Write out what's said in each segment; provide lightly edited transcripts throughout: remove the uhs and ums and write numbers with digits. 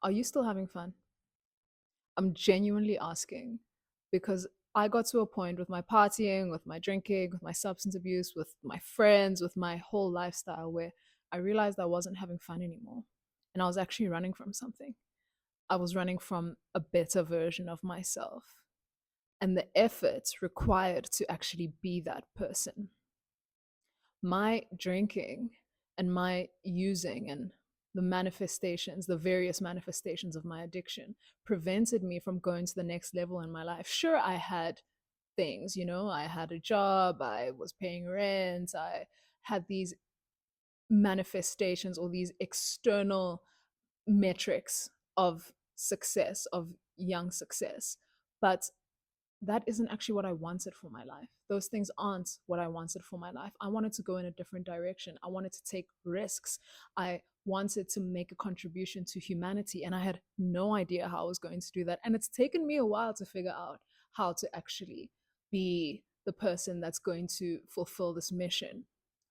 Are you still having fun? I'm genuinely asking because I got to a point with my partying, with my drinking, with my substance abuse, with my friends, with my whole lifestyle where I realized I wasn't having fun anymore. And I was actually running from something. I was running from a better version of myself and the effort required to actually be that person. My drinking and my using and the manifestations, the various manifestations of my addiction prevented me from going to the next level in my life. Sure, I had things, I had a job, I was paying rent, I had these manifestations or these external metrics of success, of young success. But that isn't actually what I wanted for my life. Those things aren't what I wanted for my life. I wanted to go in a different direction. I wanted to take risks. I wanted to make a contribution to humanity. And I had no idea how I was going to do that. And it's taken me a while to figure out how to actually be the person that's going to fulfill this mission.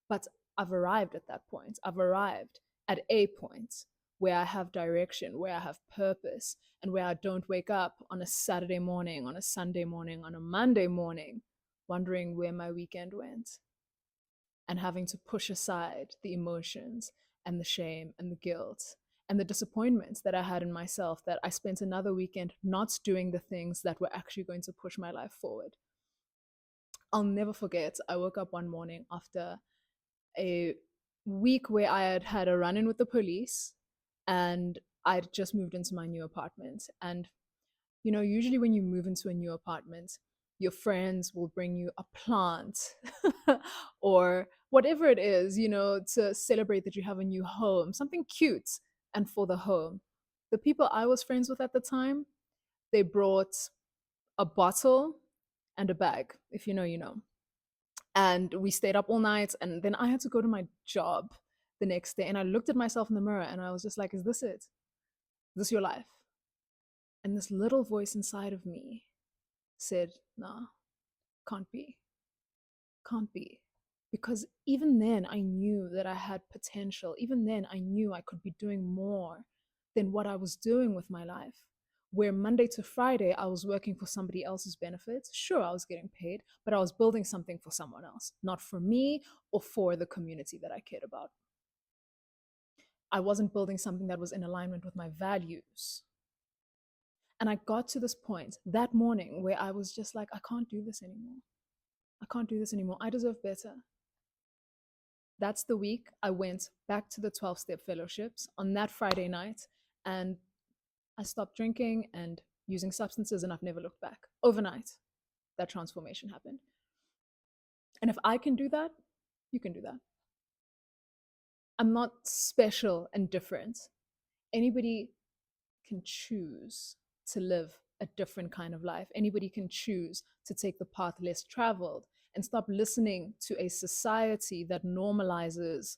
But I've arrived at that point. I've arrived at a point where I have direction, where I have purpose, and where I don't wake up on a Saturday morning, on a Sunday morning, on a Monday morning, wondering where my weekend went and having to push aside the emotions and the shame and the guilt and the disappointments that I had in myself that I spent another weekend not doing the things that were actually going to push my life forward. I'll never forget, I woke up one morning after a week where I had had a run in with the police and I'd just moved into my new apartment. And, usually when you move into a new apartment, your friends will bring you a plant or whatever it is, to celebrate that you have a new home, something cute and for the home. The people I was friends with at the time, they brought a bottle and a bag. If you know, you know. And we stayed up all night. And then I had to go to my job the next day. And I looked at myself in the mirror and I was just like, is this it? Is this your life? And this little voice inside of me said, nah, can't be. Can't be. Because even then, I knew that I had potential. Even then, I knew I could be doing more than what I was doing with my life. Where Monday to Friday, I was working for somebody else's benefits. Sure, I was getting paid, but I was building something for someone else, not for me or for the community that I cared about. I wasn't building something that was in alignment with my values. And I got to this point that morning where I was just like, I can't do this anymore. I can't do this anymore. I deserve better. That's the week I went back to the 12 step fellowships on that Friday night and I stopped drinking and using substances and I've never looked back. Overnight, that transformation happened. And if I can do that, you can do that. I'm not special and different. Anybody can choose to live a different kind of life. Anybody can choose to take the path less traveled and stop listening to a society that normalizes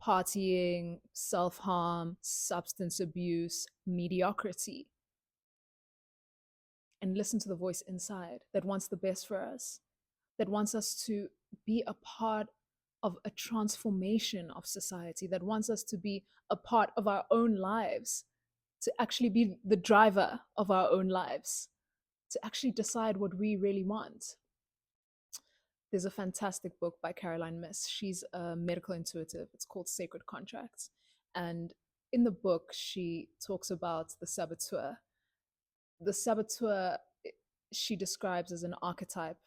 partying, self harm, substance abuse, mediocrity, and listen to the voice inside that wants the best for us, that wants us to be a part of a transformation of society, that wants us to be a part of our own lives, to actually be the driver of our own lives, to actually decide what we really want. There's a fantastic book by Caroline Myss. She's a medical intuitive. It's called Sacred Contracts. And in the book, she talks about the saboteur. The saboteur, she describes as an archetype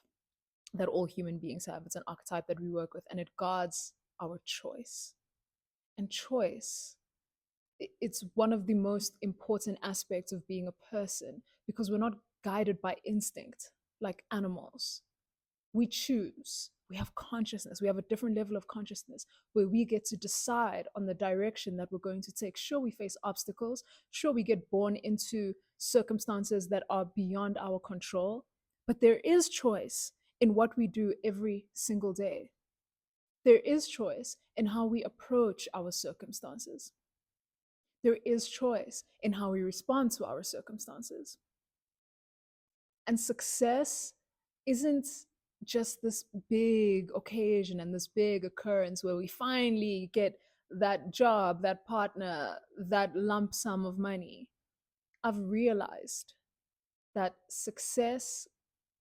that all human beings have. It's an archetype that we work with, and it guards our choice. And choice, it's one of the most important aspects of being a person because we're not guided by instinct like animals. We choose. We have consciousness. We have a different level of consciousness where we get to decide on the direction that we're going to take. Sure, we face obstacles. Sure, we get born into circumstances that are beyond our control, but there is choice in what we do every single day. There is choice in how we approach our circumstances. There is choice in how we respond to our circumstances. And success isn't just this big occasion and this big occurrence where we finally get that job, that partner, that lump sum of money. I've realized that success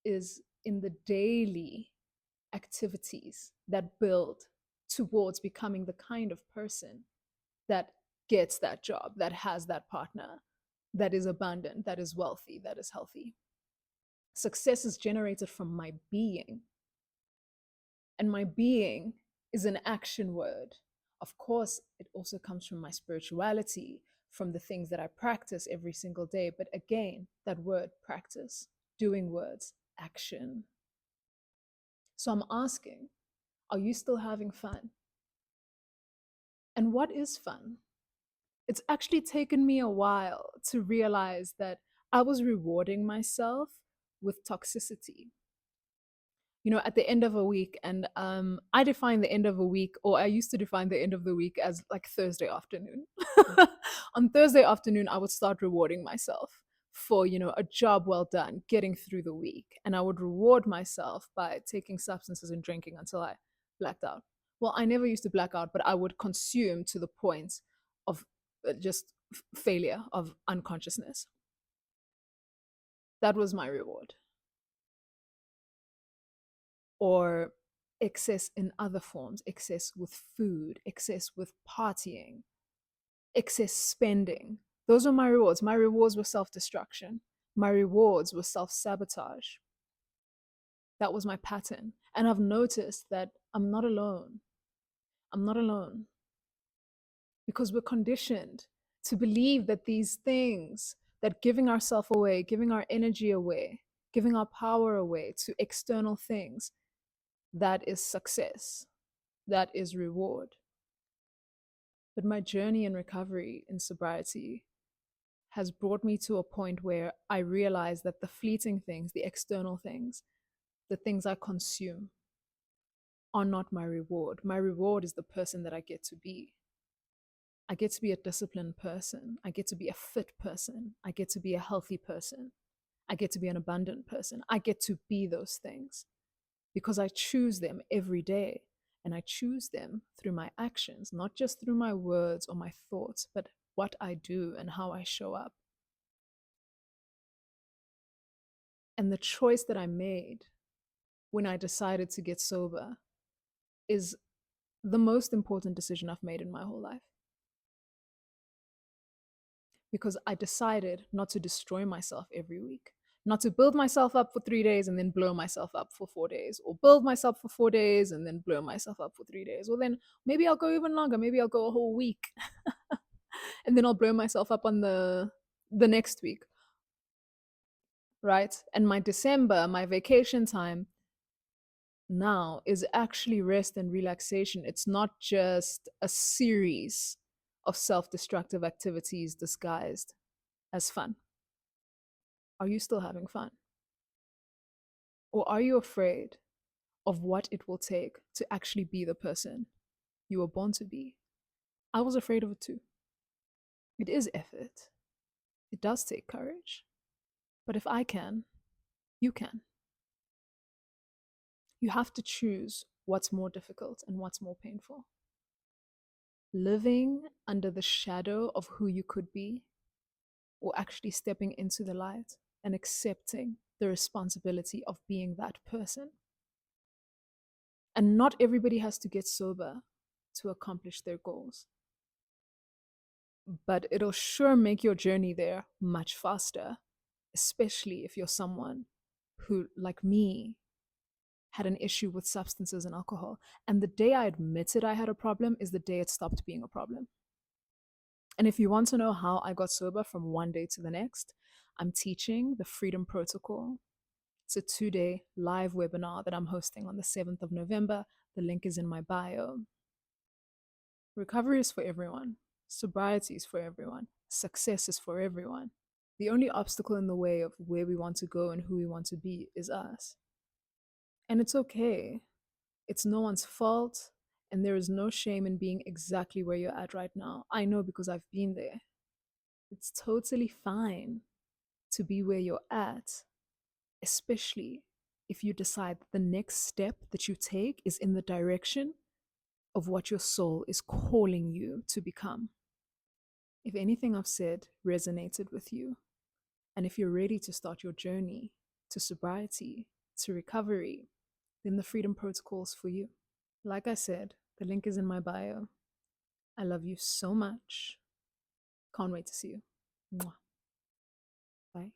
is in the daily activities that build towards becoming the kind of person that gets that job, that has that partner, that is abundant, that is wealthy, that is healthy. Success is generated from my being, and my being is an action word. Of course, it also comes from my spirituality, from the things that I practice every single day. But again, that word practice, doing words, action. So I'm asking, are you still having fun? And what is fun? It's actually taken me a while to realize that I was rewarding myself with toxicity. At the end of a week, and I define the end of a week, or I used to define the end of the week as like Thursday afternoon. On Thursday afternoon, I would start rewarding myself for, a job well done, getting through the week. And I would reward myself by taking substances and drinking until I blacked out. Well, I never used to black out, but I would consume to the point of just failure, of unconsciousness. That was my reward. Or excess in other forms, excess with food, excess with partying, excess spending. Those were my rewards. My rewards were self destruction. My rewards were self sabotage. That was my pattern. And I've noticed that I'm not alone. I'm not alone because we're conditioned to believe that these things, that giving ourselves away, giving our energy away, giving our power away to external things, that is success, that is reward. But my journey in recovery, in sobriety, has brought me to a point where I realize that the fleeting things, the external things, the things I consume, are not my reward. My reward is the person that I get to be. I get to be a disciplined person. I get to be a fit person. I get to be a healthy person. I get to be an abundant person. I get to be those things because I choose them every day. And I choose them through my actions, not just through my words or my thoughts, but what I do and how I show up. And the choice that I made when I decided to get sober is the most important decision I've made in my whole life. Because I decided not to destroy myself every week, not to build myself up for 3 days and then blow myself up for 4 days, or build myself for 4 days and then blow myself up for 3 days. Or then maybe I'll go even longer. Maybe I'll go a whole week and then I'll blow myself up on the next week. Right? And my December, my vacation time now is actually rest and relaxation. It's not just a series of self destructive activities disguised as fun. Are you still having fun? Or are you afraid of what it will take to actually be the person you were born to be? I was afraid of it too. It is effort, it does take courage. But if I can, you can. You have to choose what's more difficult and what's more painful. Living under the shadow of who you could be, or actually stepping into the light and accepting the responsibility of being that person. And not everybody has to get sober to accomplish their goals. But it'll sure make your journey there much faster, especially if you're someone who, like me, had an issue with substances and alcohol. And the day I admitted I had a problem is the day it stopped being a problem. And if you want to know how I got sober from one day to the next, I'm teaching the Freedom Protocol. It's a 2-day live webinar that I'm hosting on the 7th of November. The link is in my bio. Recovery is for everyone. Sobriety is for everyone. Success is for everyone. The only obstacle in the way of where we want to go and who we want to be is us. And it's okay. It's no one's fault. And there is no shame in being exactly where you're at right now. I know because I've been there. It's totally fine to be where you're at, especially if you decide that the next step that you take is in the direction of what your soul is calling you to become. If anything I've said resonated with you, And if you're ready to start your journey to sobriety, to recovery, then the Freedom Protocol's for you. Like I said, the link is in my bio. I love you so much. Can't wait to see you. Mwah. Bye.